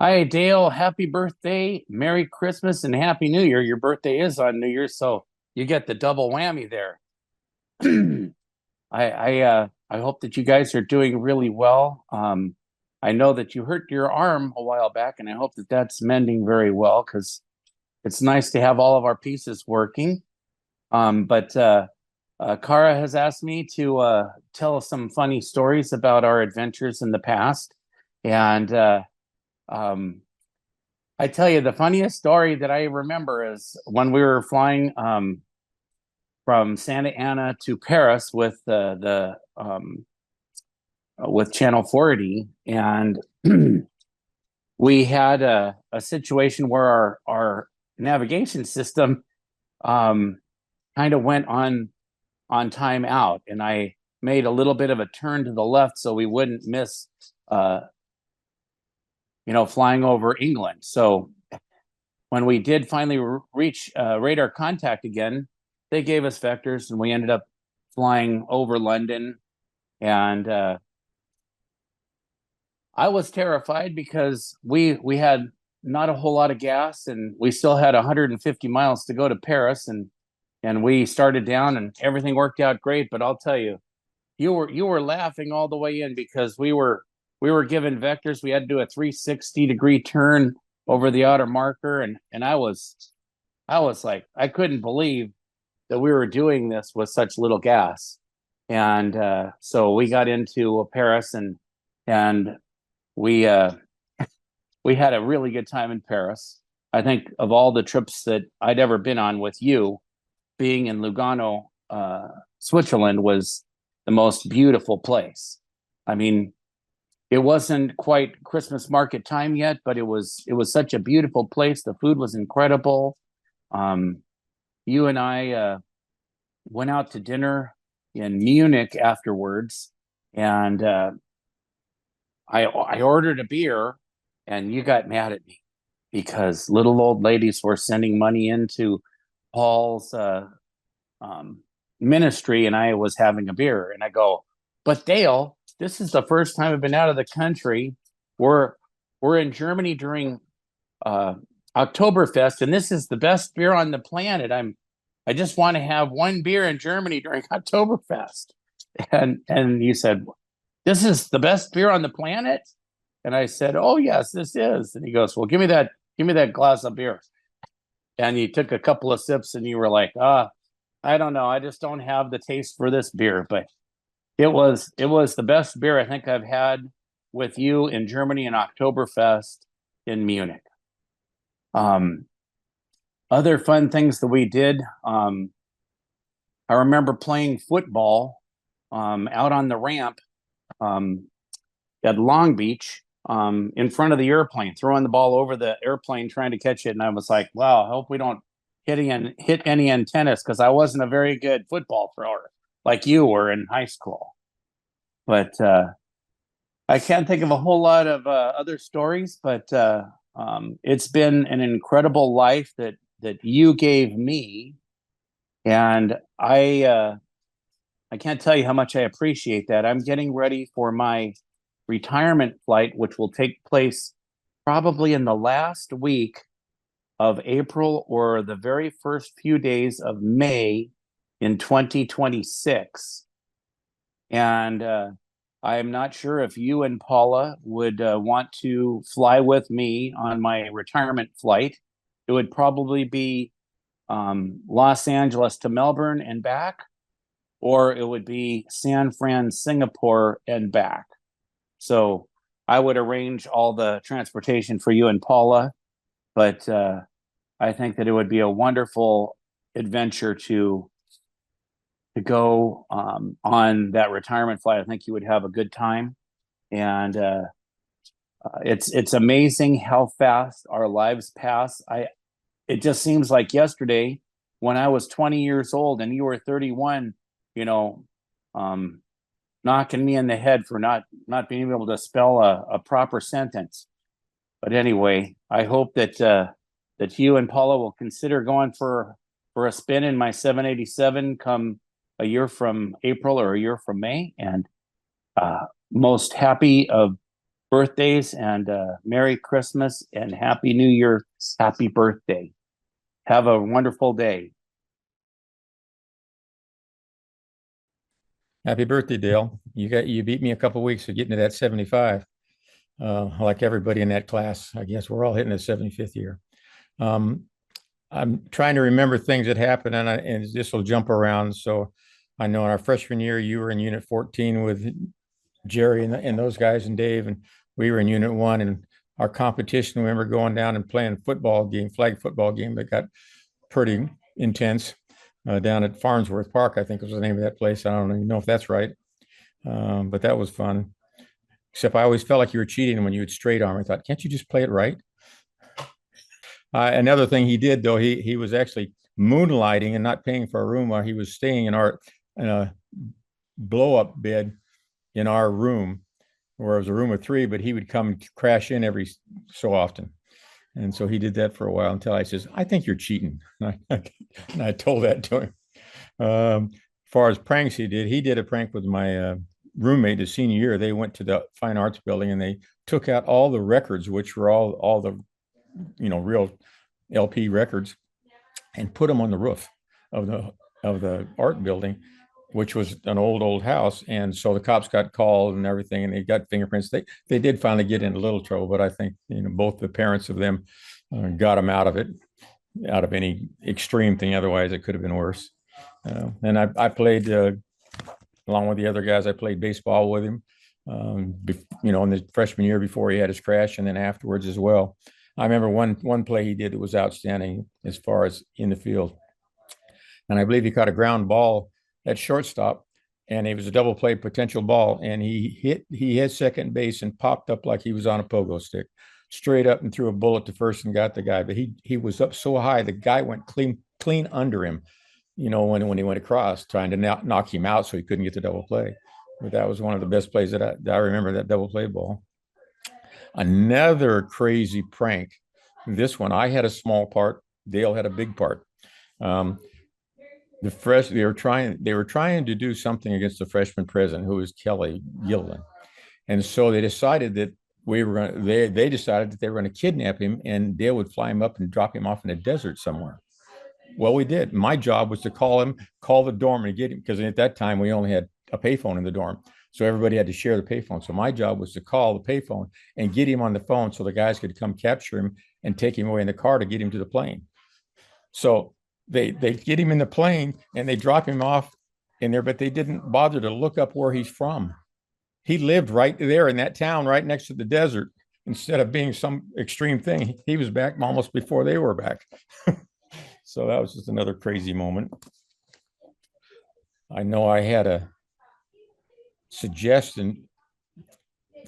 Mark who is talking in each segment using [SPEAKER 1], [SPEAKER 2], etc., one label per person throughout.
[SPEAKER 1] Hi, Dale. Happy birthday, Merry Christmas, and Happy New Year. Your birthday is on New Year's, so you get the double whammy there. I hope that you guys are doing really well. I know that you hurt your arm a while back, and I hope that that's mending very well because it's nice to have all of our pieces working. But Kara has asked me to tell some funny stories about our adventures in the past, and um, I tell you, the funniest story that I remember is when we were flying from Santa Ana to Paris with Channel 40, and we had a situation where our navigation system um, kind of went on time out, and I made a little bit of a turn to the left so we wouldn't miss uh, flying over England. So when we did finally reach radar contact again, they gave us vectors, and we ended up flying over London. And I was terrified because we had not a whole lot of gas, and we still had 150 miles to go to Paris, and we started down, and everything worked out great. But I'll tell you, you were laughing all the way in because we were given vectors. We had to do a 360-degree turn over the outer marker, and I was like, I couldn't believe that we were doing this with such little gas. And so we got into Paris, and we we had a really good time in Paris. I think of all the trips that I'd ever been on with you, being in Lugano, Switzerland was the most beautiful place. I mean, it wasn't quite Christmas market time yet, but it was such a beautiful place. The food was incredible. Um, you and I went out to dinner in Munich afterwards, and I ordered a beer, and you got mad at me because little old ladies were sending money into Paul's um, ministry, and I was having a beer, and I go, but Dale, this is the first time I've been out of the country. We're we're in Germany during uh, Oktoberfest, and this is the best beer on the planet. I just want to have one beer in Germany during Oktoberfest. And you said, this is the best beer on the planet? And I said, oh yes, this is. And he goes, well, give me that glass of beer. And you took a couple of sips, and you were like, I don't know, I just don't have the taste for this beer. But it was the best beer I think I've had with you in Germany in Oktoberfest in Munich. Um, Other fun things that we did. I remember playing football out on the ramp um, at Long Beach in front of the airplane, throwing the ball over the airplane, trying to catch it. And I was like, wow, I hope we don't hit any antennas because I wasn't a very good football thrower like you were in high school. But I can't think of a whole lot of other stories, but it's been an incredible life that you gave me, and I can't tell you how much I appreciate that. I'm getting ready for my retirement flight, which will take place probably in the last week of April or the very first few days of May in 2026. And I am not sure if you and Paula would want to fly with me on my retirement flight. It would probably be Los Angeles to Melbourne and back, or it would be San Fran, Singapore and back. So I would arrange all the transportation for you and Paula, but I think that it would be a wonderful adventure to go on that retirement flight. I think you would have a good time, and it's amazing how fast our lives pass. It just seems like yesterday when I was 20 years old and you were 31. You know, um, knocking me in the head for not being able to spell a proper sentence. But anyway, I hope that you and Paula will consider going for a spin in my 787 come a year from April or a year from May. And most happy of birthdays and Merry Christmas and Happy New Year. Happy birthday. Have a wonderful day.
[SPEAKER 2] Happy birthday, Dale. You beat me a couple weeks of getting to that 75. Like everybody in that class. I guess we're all hitting the 75th year. Um, I'm trying to remember things that happened, and this will jump around. So I know in our freshman year, you were in Unit 14 with Jerry and those guys and Dave, and we were in Unit 1. And our competition, we remember going down and playing flag football game that got pretty intense down at Farnsworth Park, I think was the name of that place. I don't even know if that's right, but that was fun. Except I always felt like you were cheating when you would straight arm. I thought, can't you just play it right? Another thing he did, though, he was actually moonlighting and not paying for a room while he was staying in a blow up bed in our room, where it was a room of 3, but he would come crash in every so often. And so he did that for a while until I says, I think you're cheating. And I told that to him. As far as pranks he did a prank with my roommate his senior year. They went to the fine arts building and they took out all the records, which were all the real LP records, and put them on the roof of the art building, which was an old house. And so the cops got called and everything, and they got fingerprints. They did finally get in a little trouble, but I think both the parents of them got them out of it, out of any extreme thing. Otherwise, it could have been worse. And I played along with the other guys. I played baseball with him, in the freshman year before he had his crash, and then afterwards as well. I remember one play he did that was outstanding as far as in the field. And I believe he caught a ground ball at shortstop, and it was a double play potential ball. And he hit second base and popped up like he was on a pogo stick, straight up, and threw a bullet to first and got the guy. But he was up so high, the guy went clean under him, when he went across, trying to knock him out so he couldn't get the double play. But that was one of the best plays that I remember, that double play ball. Another crazy prank. This one, I had a small part. Dale had a big part. They were trying to do something against the freshman president, who was Kelly Gilliland, and so they decided that they decided that they were going to kidnap him, and Dale would fly him up and drop him off in a desert somewhere. Well, we did. My job was to call the dorm and get him, because at that time we only had a payphone in the dorm. So everybody had to share the payphone. So my job was to call the payphone and get him on the phone so the guys could come capture him and take him away in the car to get him to the plane. So they get him in the plane and they drop him off in there, but they didn't bother to look up where he's from. He lived right there in that town, right next to the desert. Instead of being some extreme thing, he was back almost before they were back. So that was just another crazy moment. I know I had a suggestion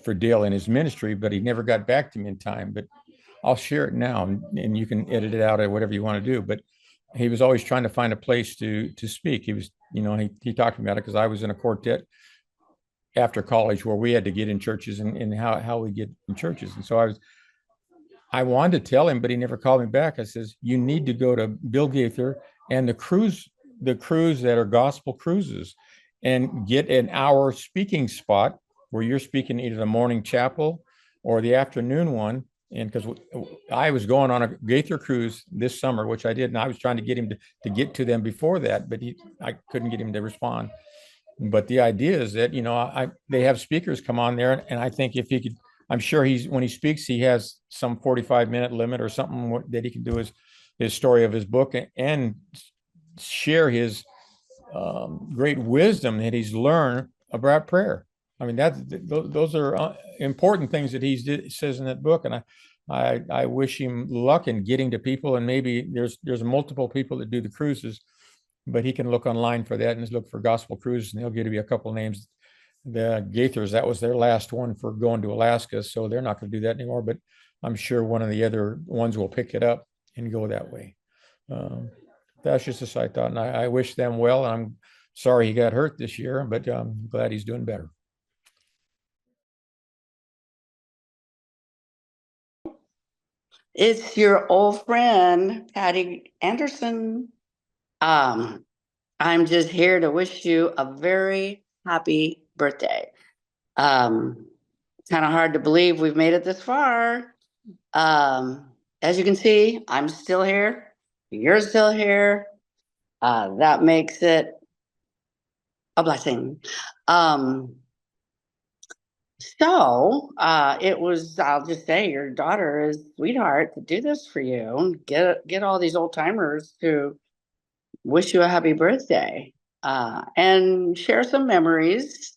[SPEAKER 2] for Dale in his ministry, but he never got back to me in time. But I'll share it now, and you can edit it out or whatever you want to do. But he was always trying to find a place to speak. He was, he talked about it because I was in a quartet after college where we had to get in churches and how we get in churches. And so I wanted to tell him, but he never called me back. I says, you need to go to Bill Gaither and the cruise that are gospel cruises, and get an hour speaking spot where you're speaking either the morning chapel or the afternoon one. And because I was going on a Gaither cruise this summer, which I did, and I was trying to get him to get to them before that, but I couldn't get him to respond. But the idea is that, they have speakers come on there, and I think if he could, I'm sure when he speaks, he has some 45-minute limit or something that he can do his story of his book and share his great wisdom that he's learned about prayer. I mean, those are important things that he says in that book, and I wish him luck in getting to people. And maybe there's multiple people that do the cruises, but he can look online for that and just look for gospel cruises, and he'll give you a couple of names. The Gaithers, that was their last one for going to Alaska, so they're not going to do that anymore. But I'm sure one of the other ones will pick it up and go that way. That's just a side thought, and I wish them well. I'm sorry he got hurt this year, but I'm glad he's doing better.
[SPEAKER 3] It's your old friend, Patty Anderson. I'm just here to wish you a very happy birthday. kind of hard to believe we've made it this far. As you can see, I'm still here. You're still here. That makes it a blessing. It was, I'll just say, your daughter is sweetheart to do this for you. Get all these old timers to wish you a happy birthday, and share some memories.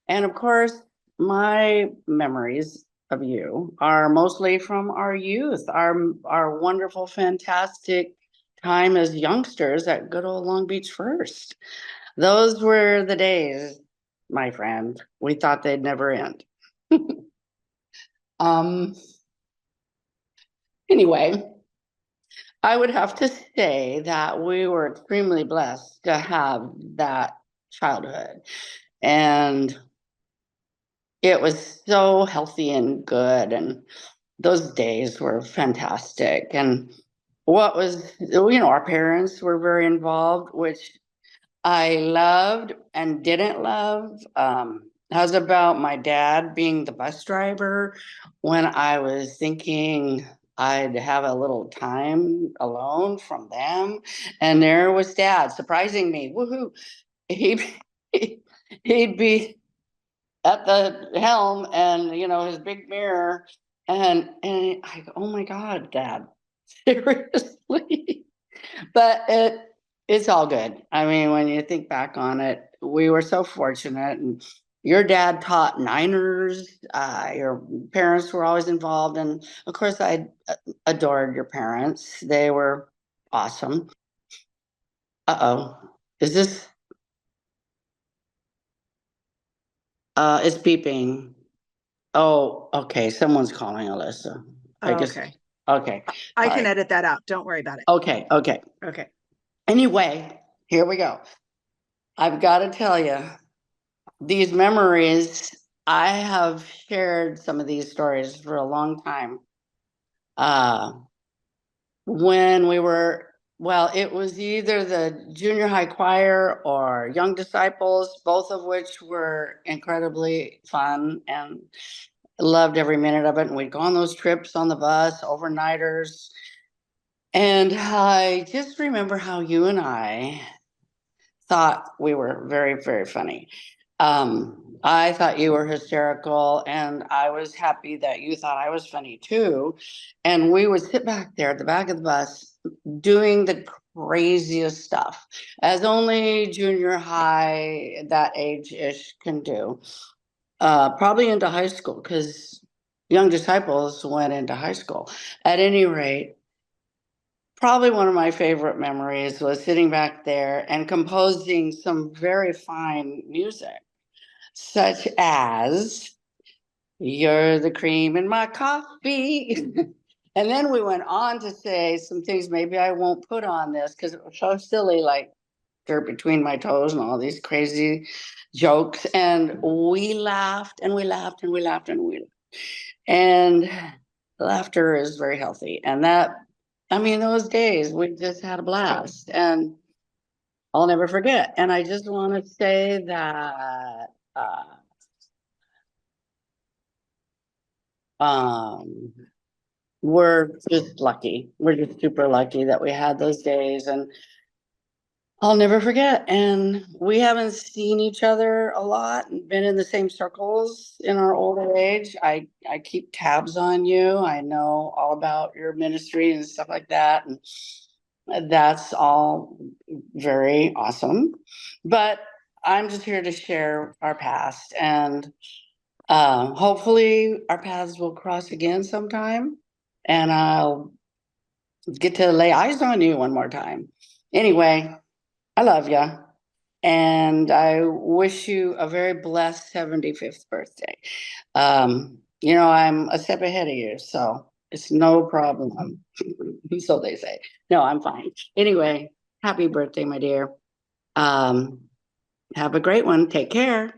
[SPEAKER 3] And of course, my memories of you are mostly from our youth, our wonderful, fantastic time as youngsters at good old Long Beach First. Those were the days, my friend. We thought they'd never end. Um, anyway, I would have to say that we were extremely blessed to have that childhood. And it was so healthy and good. And those days were fantastic. And what was, our parents were very involved, which I loved and didn't love. How's about my dad being the bus driver when I was thinking I'd have a little time alone from them? And there was dad surprising me. Woohoo. He, he'd be at the helm and, his big mirror. And I go, oh my God, Dad, seriously? But it's all good. I mean, when you think back on it, we were so fortunate. And your dad taught Niners. Your parents were always involved. And of course, I adored your parents. They were awesome. Uh-oh. Is this? It's beeping. Oh, okay. Someone's calling Alyssa.
[SPEAKER 4] Oh, okay.
[SPEAKER 3] Okay.
[SPEAKER 4] I
[SPEAKER 3] All
[SPEAKER 4] can
[SPEAKER 3] right.
[SPEAKER 4] edit that out. Don't worry about it.
[SPEAKER 3] Okay.
[SPEAKER 4] Okay.
[SPEAKER 3] Anyway, here we go. I've got to tell you, these memories, I have shared some of these stories for a long time. When we were, well, it was either the junior high choir or Young Disciples, both of which were incredibly fun and loved every minute of it. And we'd go on those trips on the bus, overnighters. And I just remember how you and I thought we were very, very funny. I thought you were hysterical, and I was happy that you thought I was funny too. And we would sit back there at the back of the bus doing the craziest stuff, as only junior high, that age-ish, can do. Probably into high school, because Young Disciples went into high school. At any rate, probably one of my favorite memories was sitting back there and composing some very fine music, such as "You're the cream in my coffee." And then we went on to say some things maybe I won't put on this because it was so silly, like dirt between my toes and all these crazy jokes. And we laughed and we laughed and we laughed and we laughed. And laughter is very healthy. And those days we just had a blast, and I'll never forget. And I just want to say that we're just lucky. We're just super lucky that we had those days, and I'll never forget. And we haven't seen each other a lot and been in the same circles in our older age. I keep tabs on you. I know all about your ministry and stuff like that. And that's all very awesome. But I'm just here to share our past, and hopefully our paths will cross again sometime, and I'll get to lay eyes on you one more time. Anyway, I love you, and I wish you a very blessed 75th birthday. I'm a step ahead of you, so it's no problem. So they say. No, I'm fine. Anyway, happy birthday, my dear. Have a great one. Take care.